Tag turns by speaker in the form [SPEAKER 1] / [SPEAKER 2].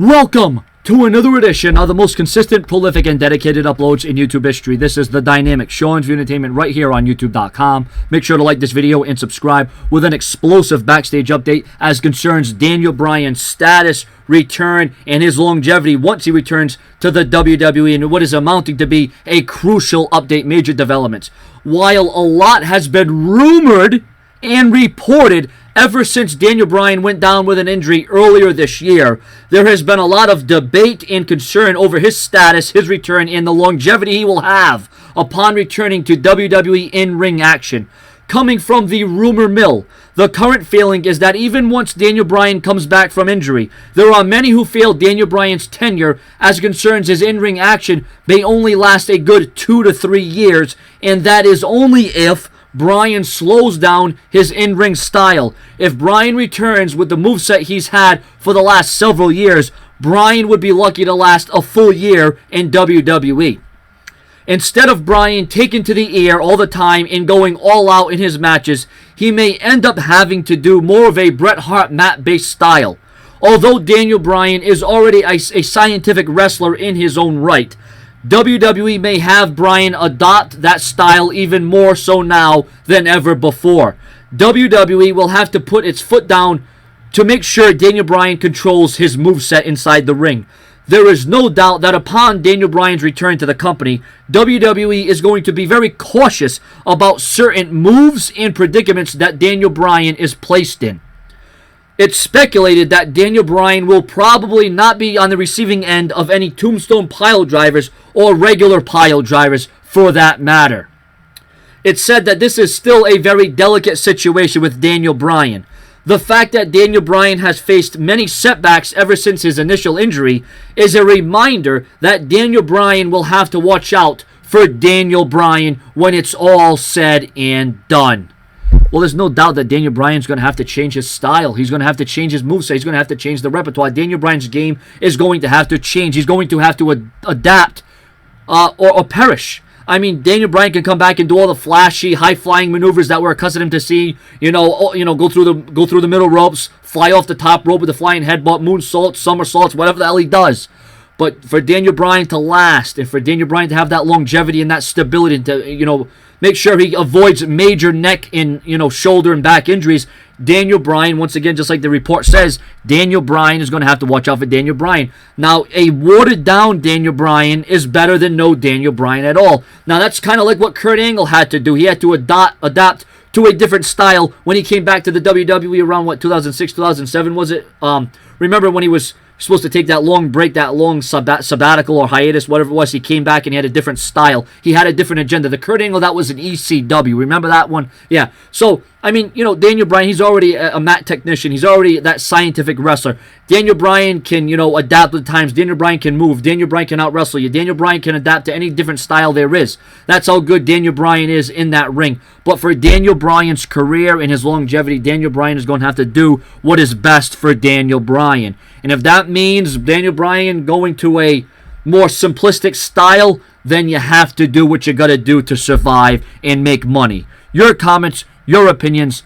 [SPEAKER 1] Welcome to another edition of the most consistent, prolific, and dedicated uploads in YouTube history. This is the Dynamic Show View Entertainment right here on YouTube.com. Make sure to like this video and subscribe with an explosive backstage update as concerns Daniel Bryan's status, return, and his longevity once he returns to the WWE and what is amounting to be a crucial update, major developments. While a lot has been rumored and reported ever since Daniel Bryan went down with an injury earlier this year, there has been a lot of debate and concern over his status, his return, and the longevity he will have upon returning to WWE in-ring action. Coming from the rumor mill, the current feeling is that even once Daniel Bryan comes back from injury, there are many who feel Daniel Bryan's tenure as concerns his in-ring action may only last a good 2 to 3 years, and that is only if Bryan slows down his in-ring style. If Bryan returns with the moveset he's had for the last several years, Bryan would be lucky to last a full year in WWE. Instead of Bryan taking to the air all the time and going all out in his matches, he may end up having to do more of a Bret Hart mat-based style. Although Daniel Bryan is already a scientific wrestler in his own right, WWE may have Bryan adopt that style even more so now than ever before. WWE will have to put its foot down to make sure Daniel Bryan controls his moveset inside the ring. There is no doubt that upon Daniel Bryan's return to the company, WWE is going to be very cautious about certain moves and predicaments that Daniel Bryan is placed in. It's speculated that Daniel Bryan will probably not be on the receiving end of any tombstone pile drivers or regular pile drivers for that matter. It's said that this is still a very delicate situation with Daniel Bryan. The fact that Daniel Bryan has faced many setbacks ever since his initial injury is a reminder that Daniel Bryan will have to watch out for Daniel Bryan when it's all said and done. Well, there's no doubt that Daniel Bryan's going to have to change his style. He's going to have to change his moveset. He's going to have to change the repertoire. Daniel Bryan's game is going to have to change. He's going to have to adapt or perish. I mean, Daniel Bryan can come back and do all the flashy, high-flying maneuvers that we're accustomed to see. Go through the middle ropes, fly off the top rope with a flying headbutt, moonsaults, somersaults, whatever the hell he does. But for Daniel Bryan to last, and for Daniel Bryan to have that longevity and that stability, and to make sure he avoids major neck and shoulder and back injuries, Daniel Bryan, once again, just like the report says, Daniel Bryan is going to have to watch out for Daniel Bryan. Now, a watered-down Daniel Bryan is better than no Daniel Bryan at all. Now, that's kind of like what Kurt Angle had to do. He had to adapt to a different style when he came back to the WWE around, 2006, 2007, was it? Remember when he was supposed to take that long break, that long sabbatical or hiatus, whatever it was, he came back and he had a different style. He had a different agenda. The Kurt Angle, that was an ECW. Remember that one? Yeah. So, I mean, Daniel Bryan, he's already a mat technician. He's already that scientific wrestler. Daniel Bryan can, adapt with times. Daniel Bryan can move. Daniel Bryan can out-wrestle you. Daniel Bryan can adapt to any different style there is. That's how good Daniel Bryan is in that ring. But for Daniel Bryan's career and his longevity, Daniel Bryan is going to have to do what is best for Daniel Bryan. And if that means Daniel Bryan going to a more simplistic style, then you have to do what you got to do to survive and make money. Your comments, your opinions,